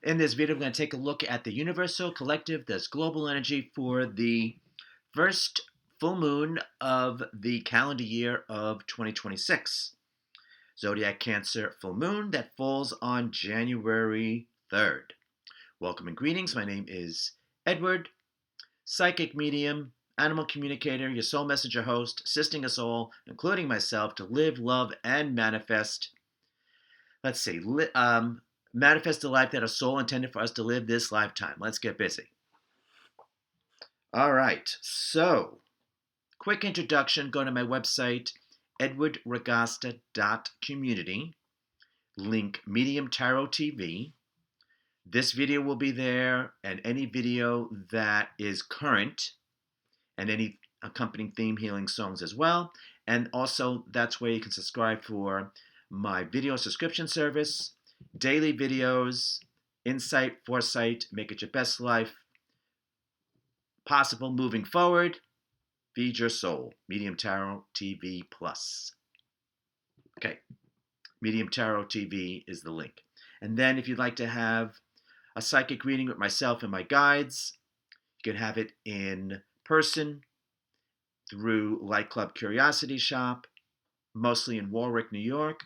In this video, we're going to take a look at the universal collective, this global energy for the first full moon of the calendar year of 2026. Zodiac Cancer full moon that falls on January 3rd. Welcome and greetings. My name is Edward, psychic medium, animal communicator, your soul messenger host, assisting us all, including myself, to live, love, and manifest. Manifest the life that our soul intended for us to live this lifetime. Let's get busy. All right, so quick introduction. Go to my website, edwardragosta.community. Link Medium Tarot TV. This video will be there, and any video that is current, and any accompanying theme healing songs as well. And also, that's where you can subscribe for my video subscription service, daily videos, insight, foresight, make it your best life possible moving forward. Feed your soul. Medium Tarot TV Plus. Okay, Medium Tarot TV is the link. And then if you'd like to have a psychic reading with myself and my guides, you can have it in person through Light Club Curiosity Shop, mostly in Warwick, New York.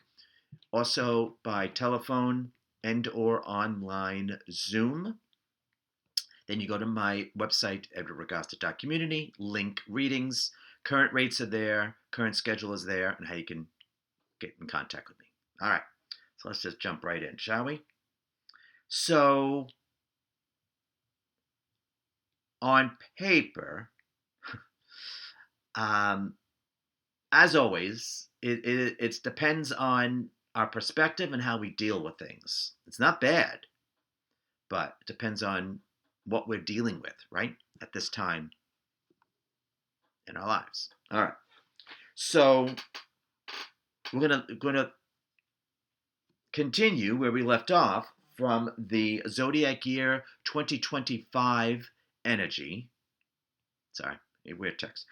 Also by telephone and/or online Zoom. Then you go to my website, edwardragosta.community, link readings, current rates are there, current schedule is there, and how you can get in contact with me. All right, so let's just jump right in, shall we? So, on paper, as always, it depends on our perspective and how we deal with things. It's not bad, but it depends on what we're dealing with, right, at this time in our lives. All right. So we're gonna continue where we left off from the Zodiac year 2025 energy. Sorry, a weird text.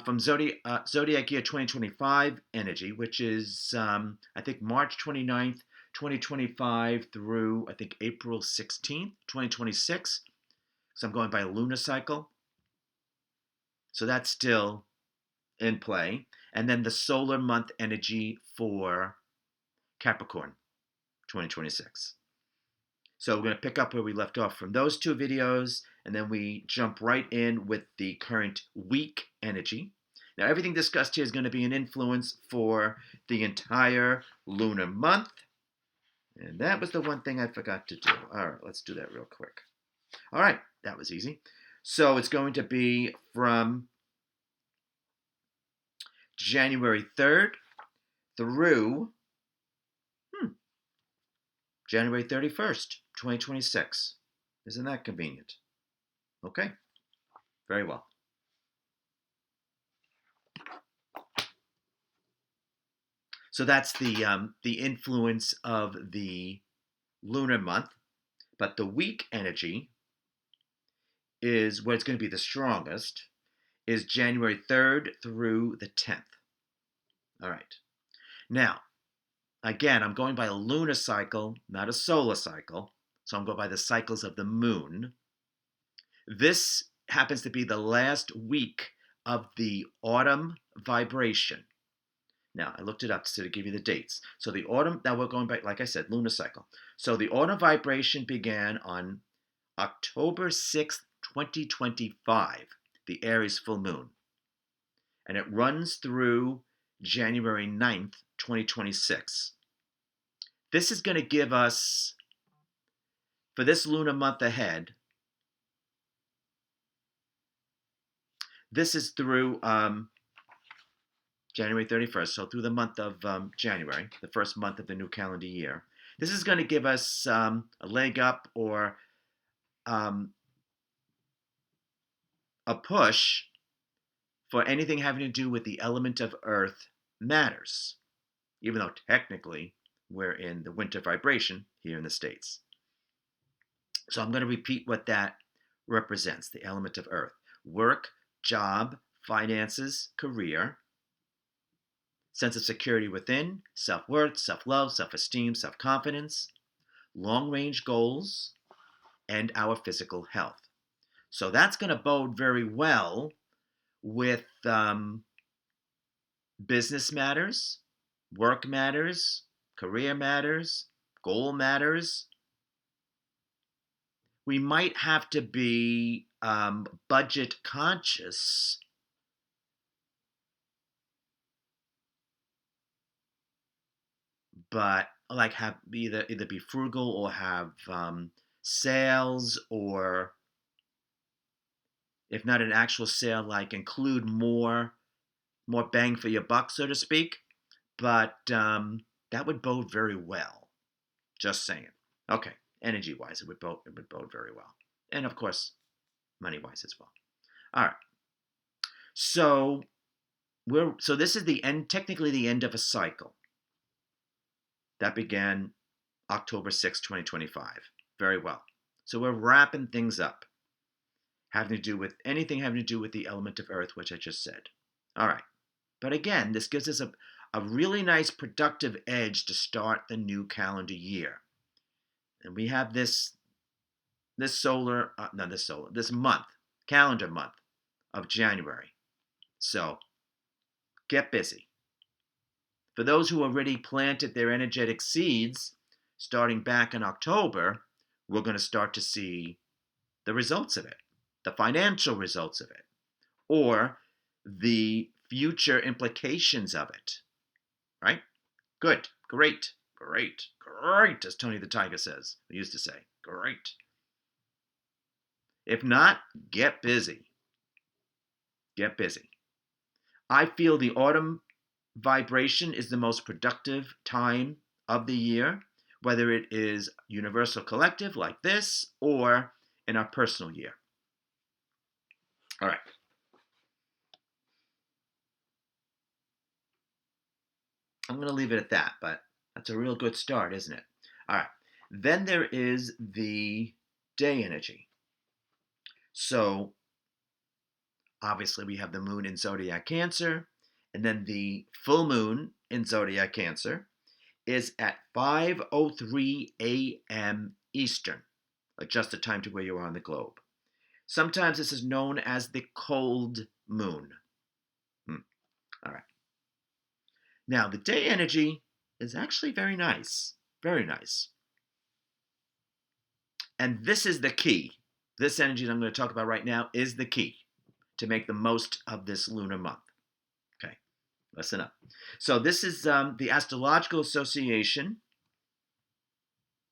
From Zodiac year 2025 energy, which is, I think, March 29th, 2025 through, I think, April 16th, 2026. So I'm going by a lunar cycle. So that's still in play. And then the solar month energy for Capricorn, 2026. So we're going to pick up where we left off from those two videos, and then we jump right in with the current week energy. Now, everything discussed here is going to be an influence for the entire lunar month. And that was the one thing I forgot to do. All right, let's do that real quick. All right, that was easy. So it's going to be from January 3rd through January 31st, 2026. Isn't that convenient? Okay, very well. So that's the influence of the lunar month, but the week energy is where it's going to be the strongest, is January 3rd through the 10th. All right. Now, again, I'm going by a lunar cycle, not a solar cycle, so I'm going by the cycles of the moon. This happens to be the last week of the autumn vibration. Now, I looked it up to give you the dates. So the autumn, now we're going by, like I said, lunar cycle. So the autumn vibration began on October 6th, 2025, the Aries full moon. And it runs through January 9th, 2026. This is going to give us, for this lunar month ahead, this is through January 31st, so through the month of January, the first month of the new calendar year. This is going to give us a leg up or a push for anything having to do with the element of earth matters, even though technically we're in the winter vibration here in the States. So I'm going to repeat what that represents, the element of earth. Work, job, finances, career, sense of security within, self-worth, self-love, self-esteem, self-confidence, long-range goals, and our physical health. So that's going to bode very well with business matters, work matters, career matters, goal matters. We might have to be budget conscious, but like have either be frugal or have sales, or if not an actual sale, like include more bang for your buck, so to speak. But that would bode very well. Just saying. Okay, energy wise, it would bode very well, and of course, money wise as well. All right. So this is the end, technically the end of a cycle that began October 6, 2025. Very well. So we're wrapping things up, having to do with anything having to do with the element of earth, which I just said. All right. But again, this gives us a really nice productive edge to start the new calendar year. And we have this month, calendar month of January. So get busy. For those who already planted their energetic seeds, starting back in October, we're going to start to see the results of it, the financial results of it, or the future implications of it. Right? Good, great, great, great, as Tony the Tiger says. He used to say, great. If not, get busy. Get busy. I feel the autumn vibration is the most productive time of the year, whether it is universal collective like this or in our personal year. All right. I'm going to leave it at that, but that's a real good start, isn't it? All right. Then there is the day energy. So obviously we have the moon in Zodiac Cancer, and then the full moon in Zodiac Cancer is at 5:03 a.m. Eastern. Adjust the time to where you are on the globe. Sometimes this is known as the cold moon. All right. Now, the day energy is actually very nice. Very nice. And this is the key. This energy that I'm going to talk about right now is the key to make the most of this lunar month. Okay, listen up. So this is the Astrological Association,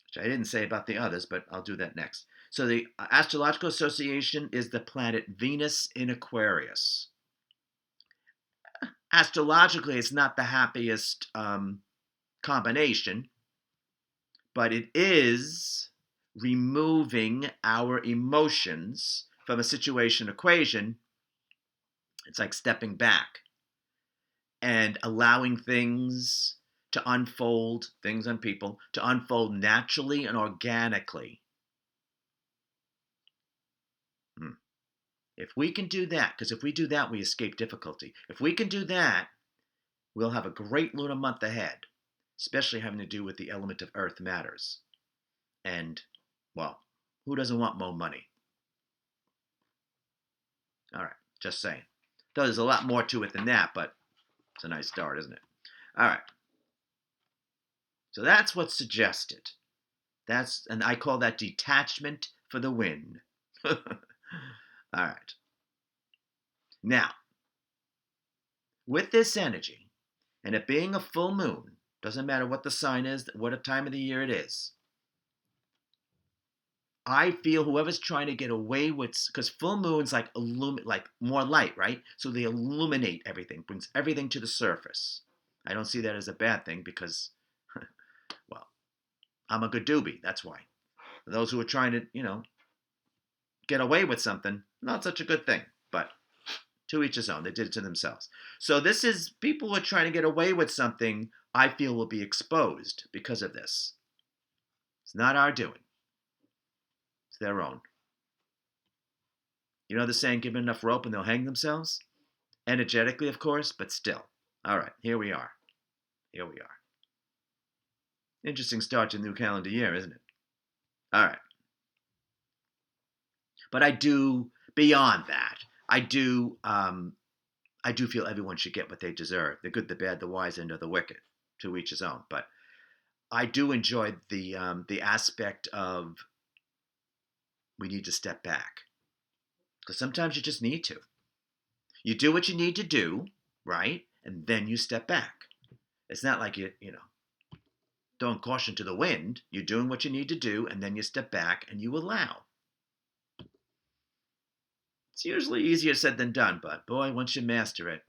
which I didn't say about the others, but I'll do that next. So the Astrological Association is the planet Venus in Aquarius. Astrologically, it's not the happiest combination, but it is removing our emotions from a situation equation. It's like stepping back and allowing things to unfold, things and people to unfold naturally and organically. If we can do that, because if we do that, we escape difficulty. If we can do that, we'll have a great lunar month ahead, especially having to do with the element of earth matters. And, well, who doesn't want more money? All right, just saying. Though there's a lot more to it than that, but it's a nice start, isn't it? All right. So that's what's suggested. And I call that detachment for the win. All right. Now, with this energy, and it being a full moon, doesn't matter what the sign is, what time of the year it is, I feel whoever's trying to get away with, because full moons like more light, right? So they illuminate everything, brings everything to the surface. I don't see that as a bad thing because, well, I'm a good doobie. That's why. For those who are trying to, get away with something, not such a good thing. But to each his own. They did it to themselves. So this is people who are trying to get away with something. I feel will be exposed because of this. It's not our doing. It's their own. You know the saying, give them enough rope and they'll hang themselves? Energetically, of course, but still. All right, here we are. Here we are. Interesting start to the new calendar year, isn't it? All right. But I do, beyond that, I do I do feel everyone should get what they deserve. The good, the bad, the wise, and the wicked. To each his own. But I do enjoy the aspect of we need to step back. Because sometimes you just need to. You do what you need to do, right? And then you step back. It's not like you know, throwing caution to the wind. You're doing what you need to do, and then you step back and you allow. It's usually easier said than done, but boy, once you master it,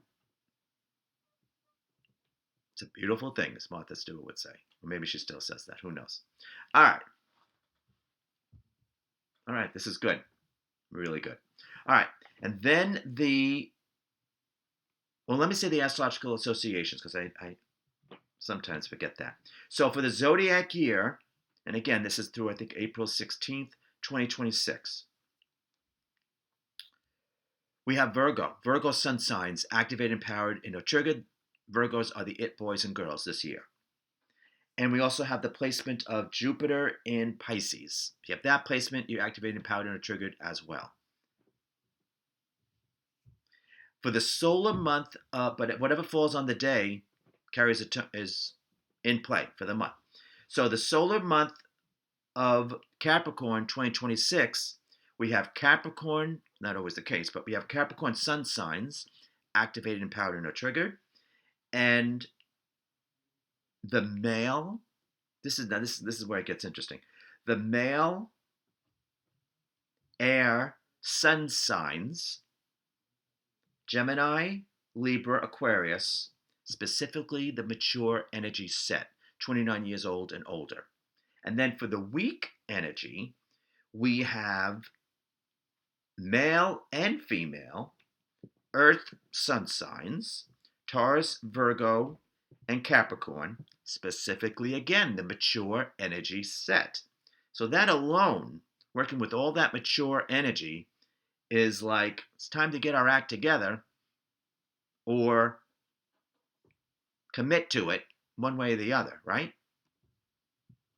it's a beautiful thing, as Martha Stewart would say. Or maybe she still says that. Who knows? All right. All right, this is good. Really good. All right. And then let me say the Astrological Associations, because I sometimes forget that. So for the Zodiac year, and again, this is through, I think, April 16th, 2026. We have Virgo. Virgo sun signs, activated, empowered, and triggered. Virgos are the it boys and girls this year. And we also have the placement of Jupiter in Pisces. If you have that placement, you're activated, empowered, and triggered as well. For the solar month, but whatever falls on the day is in play for the month. So the solar month of Capricorn 2026, we have Capricorn, not always the case, but we have Capricorn sun signs activated, empowered, and triggered. And the male, this is where it gets interesting. The male air sun signs, Gemini, Libra, Aquarius, specifically the mature energy set, 29 years old and older. And then for the weak energy, we have male and female, Earth sun signs, Taurus, Virgo, and Capricorn, specifically again the mature energy set. So that alone, working with all that mature energy, is like it's time to get our act together or commit to it one way or the other, right?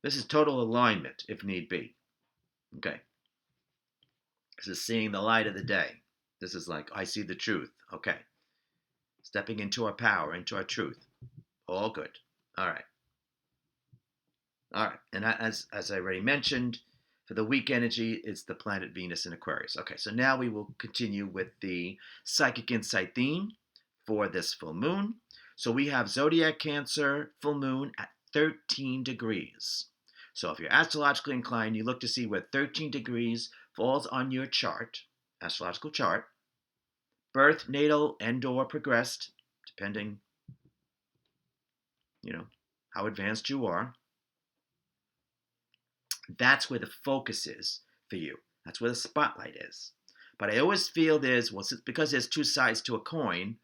This is total alignment if need be. Okay. This is seeing the light of the day. This is like, I see the truth. Okay. Stepping into our power, into our truth. All good. All right. All right. And as I already mentioned, for the weak energy, it's the planet Venus in Aquarius. Okay, so now we will continue with the psychic insight theme for this full moon. So we have Zodiac Cancer full moon at 13 degrees. So if you're astrologically inclined, you look to see where 13 degrees falls on your chart, astrological chart, birth, natal, and/or progressed, depending, how advanced you are. That's where the focus is for you. That's where the spotlight is. But I always feel because there's two sides to a coin,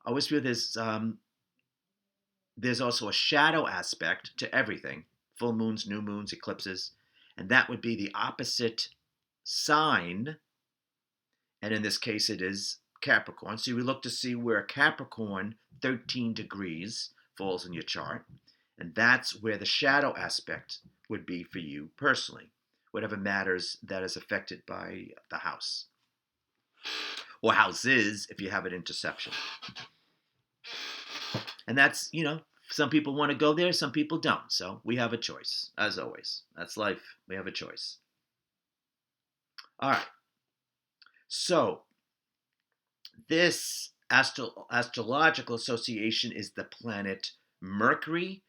I always feel there's also a shadow aspect to everything. Full moons, new moons, eclipses. And that would be the opposite sign. And in this case, it is Capricorn. So we look to see where Capricorn 13 degrees falls in your chart. And that's where the shadow aspect would be for you personally, whatever matters that is affected by the house. Or houses if you have an interception. And that's, some people want to go there, some people don't. So we have a choice, as always. That's life. We have a choice. All right. So this Astrological Association is the planet Mercury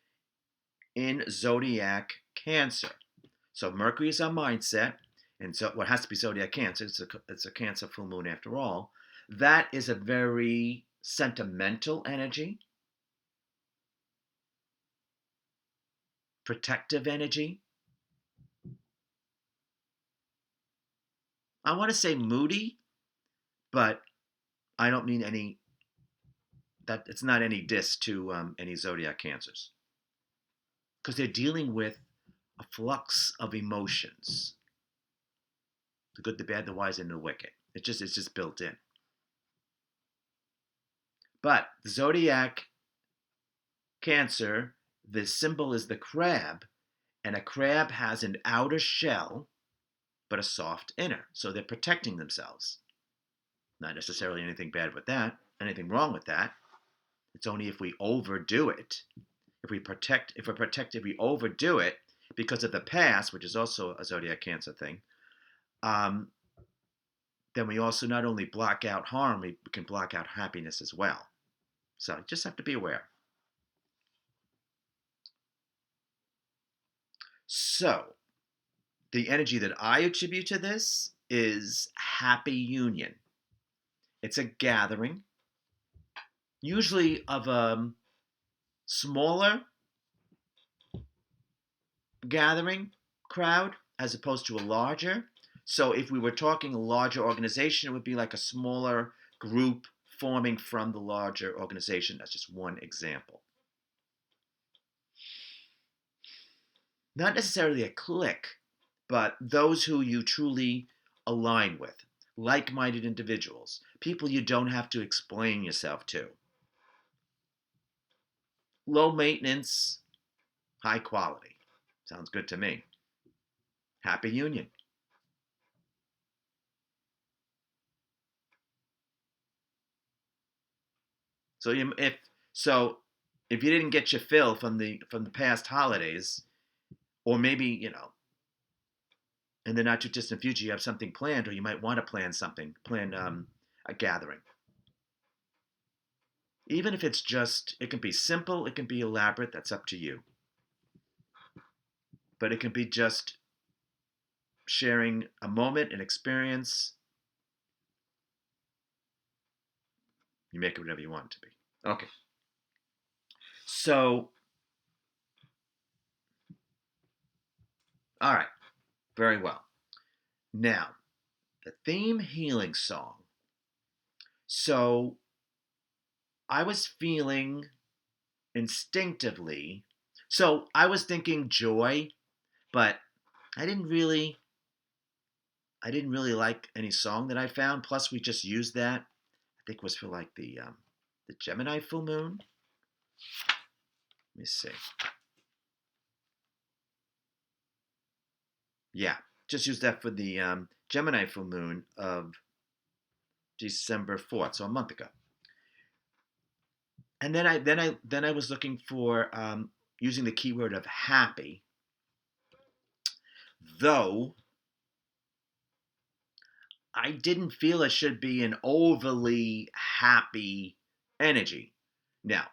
in Zodiac Cancer. So Mercury is our mindset, and so it has to be Zodiac Cancer. It's a Cancer full moon after all. That is a very sentimental energy, protective energy. I want to say moody, but I don't mean that it's not any diss to any Zodiac Cancers, because they're dealing with a flux of emotions. The good, the bad, the wise, and the wicked. It's just built in. But the Zodiac Cancer, the symbol is the crab, and a crab has an outer shell but a soft inner. So they're protecting themselves. Not necessarily anything bad with that, anything wrong with that. It's only if we overdo it. If we overdo it because of the past, which is also a zodiac Cancer thing, um, then we also not only block out harm, we can block out happiness as well. So you just have to be aware. So the energy that I attribute to this is happy union. It's a gathering, usually of a smaller gathering crowd as opposed to a larger. So if we were talking a larger organization, it would be like a smaller group forming from the larger organization. That's just one example. Not necessarily a clique, but those who you truly align with, like-minded individuals, people you don't have to explain yourself to. Low maintenance, high quality. Sounds good to me. Happy union. So if you didn't get your fill from the past holidays, or maybe in the not too distant future you have something planned, or you might want to plan a gathering. Even if it's just, it can be simple, it can be elaborate. That's up to you. But it can be just sharing a moment, an experience. You make it whatever you want it to be. Okay. So, all right. Very well. Now, the theme healing song. So, I was feeling instinctively. So, I was thinking joy, but I didn't really like any song that I found. Plus, we just used that. I think it was for like the Gemini full moon. Let me see. Yeah, just used that for the Gemini full moon of December 4th, so a month ago. And then I was looking for using the keyword of happy, though I didn't feel it should be an overly happy energy. Now,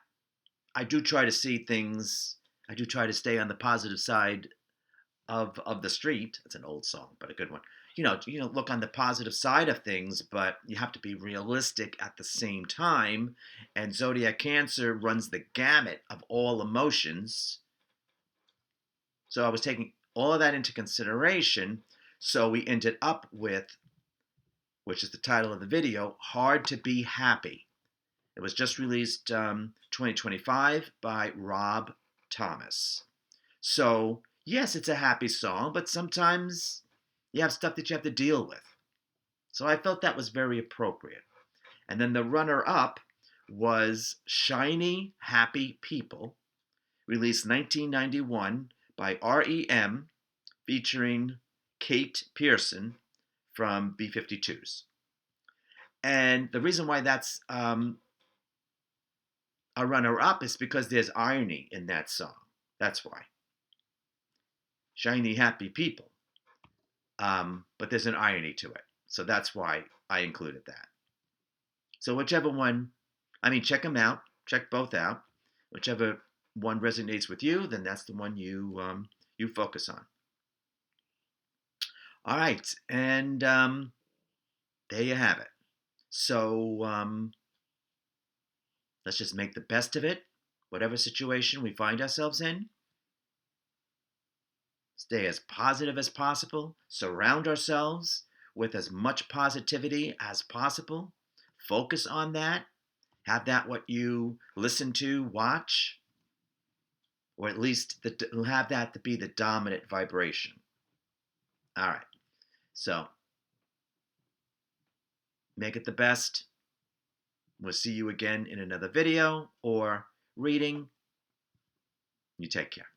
I do try to see things. I do try to stay on the positive side of the street. It's an old song, but a good one. Look on the positive side of things, but you have to be realistic at the same time. And Zodiac Cancer runs the gamut of all emotions. So I was taking all of that into consideration. So we ended up with, which is the title of the video, Hard to Be Happy. It was just released 2025 by Rob Thomas. So, yes, it's a happy song, but sometimes you have stuff that you have to deal with. So I felt that was very appropriate. And then the runner-up was Shiny Happy People, released 1991 by R.E.M, featuring Kate Pierson from B-52s. And the reason why that's a runner-up is because there's irony in that song. That's why. Shiny Happy People. But there's an irony to it. So that's why I included that. So whichever one, check them out. Check both out. Whichever one resonates with you, then that's the one you focus on. All right, and there you have it. So let's just make the best of it, whatever situation we find ourselves in. Stay as positive as possible. Surround ourselves with as much positivity as possible. Focus on that. Have that what you listen to, watch, or at least have that to be the dominant vibration. All right. So make it the best. We'll see you again in another video or reading. You take care.